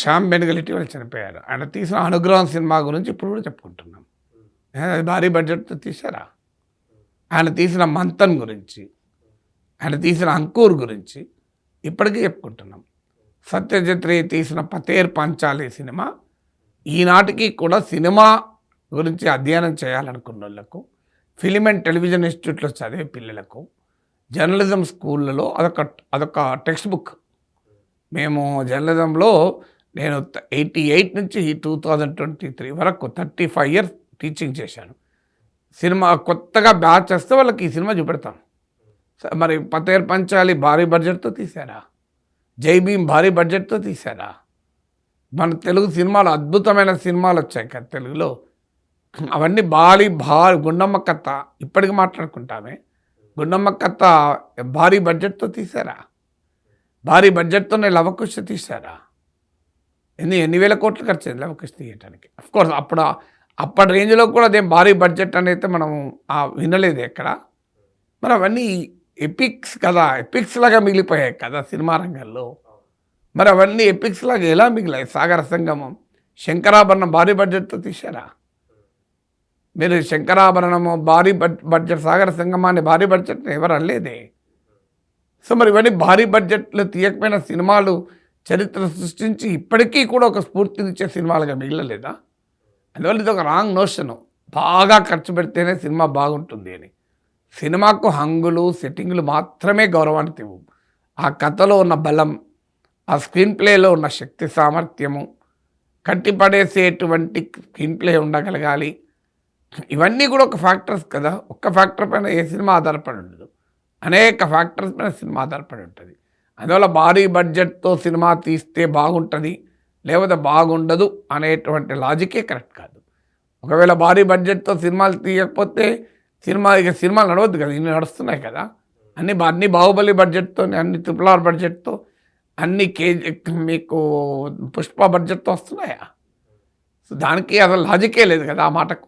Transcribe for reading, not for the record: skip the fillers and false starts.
శ్యామ్ బెనగల్ ఇటీవల చనిపోయారు. ఆయన తీసిన 'అనుగ్రహం' సినిమా గురించి ఇప్పుడు కూడా చెప్పుకుంటున్నాం. అది భారీ బడ్జెట్తో తీశారా? ఆయన తీసిన 'మంథన్' గురించి, ఆయన తీసిన 'అంకుర్' గురించి ఇప్పటికీ చెప్పుకుంటున్నాం. సత్యజిత్ రే తీసిన 'పతేర్ పంచాలి' సినిమా ఈనాటికి కూడా సినిమా గురించి అధ్యయనం చేయాలనుకున్న వాళ్ళకు, ఫిలిం అండ్ టెలివిజన్ ఇన్స్టిట్యూట్లో చదివే పిల్లలకు, జర్నలిజం స్కూళ్ళలో అదొక టెక్స్ట్ బుక్. మేము జర్నలిజంలో నేను 88 నుంచి 2023 వరకు 35 ఇయర్స్ టీచింగ్ చేశాను. సినిమా కొత్తగా బ్యాచ్ వస్తే వాళ్ళకి ఈ సినిమా చూపెడతాం. మరి 'పతేర్ పంచాలి' భారీ బడ్జెట్తో తీశారా? 'జై భీమ్' భారీ బడ్జెట్తో తీశారా? మన తెలుగు సినిమాలు అద్భుతమైన సినిమాలు వచ్చాయి కదా తెలుగులో. అవన్నీ గుండమ్మ కథ ఇప్పటికి మాట్లాడుకుంటామే. గుండమ్మ కథ భారీ బడ్జెట్తో తీశారా? భారీ బడ్జెట్తోనే 'లవకుశ' తీశారా? ఎన్ని వేల కోట్లు ఖర్చు అయింది 'లవకుశ' తీయటానికి. అఫ్కోర్స్ అప్పటి రేంజ్లో కూడా అదేం భారీ బడ్జెట్ అనేది మనం వినలేదు ఎక్కడ. మరి అవన్నీ ఎపిక్స్ కదా, ఎపిక్స్ లాగా మిగిలిపోయాయి కదా సినిమా రంగంలో. మరి అవన్నీ ఎపిక్స్ లాగా ఎలా మిగిలాయి? 'సాగర సంగమం', 'శంకరాభరణం' భారీ బడ్జెట్తో తీశారా? మీరు 'శంకరాభరణము' భారీ బడ్జెట్, 'సాగర సంగమాన్ని' భారీ బడ్జెట్ ఎవరు అనలేదే. సో మరి ఇవన్నీ భారీ బడ్జెట్లు తీయకపోయిన సినిమాలు చరిత్ర సృష్టించి ఇప్పటికీ కూడా ఒక స్ఫూర్తినిచ్చే సినిమాలుగా మిగలలేదా? అందువల్ల ఇది ఒక రాంగ్ నోషను. బాగా ఖర్చు పెడితేనే సినిమా బాగుంటుంది అని. సినిమాకు హంగులు, సెట్టింగులు మాత్రమే గౌరవాన్ని ఇవ్వు. ఆ కథలో ఉన్న బలం, ఆ స్క్రీన్ ప్లేలో ఉన్న శక్తి సామర్థ్యము, కట్టిపడేసేటువంటి స్క్రీన్ ప్లే ఉండగలగాలి. ఇవన్నీ కూడా ఒక ఫ్యాక్టర్స్ కదా. ఒక్క ఫ్యాక్టర్ పైన ఏ సినిమా ఆధారపడి ఉండదు, అనేక ఫ్యాక్టర్స్ పైన సినిమా ఆధారపడి ఉంటుంది. అందువల్ల భారీ బడ్జెట్తో సినిమా తీస్తే బాగుంటుంది లేకపోతే బాగుండదు అనేటువంటి లాజికే కరెక్ట్ కాదు. ఒకవేళ భారీ బడ్జెట్తో సినిమాలు తీయకపోతే సినిమాలు నడవద్దు కదా. ఇన్ని నడుస్తున్నాయి కదా. అన్ని 'బాహుబలి' బడ్జెట్తో, అన్ని RRR బడ్జెట్తో, అన్ని మీకు 'పుష్ప' బడ్జెట్తో వస్తున్నాయా? సో దానికి అసలు లాజికే లేదు కదా ఆ మాటకు.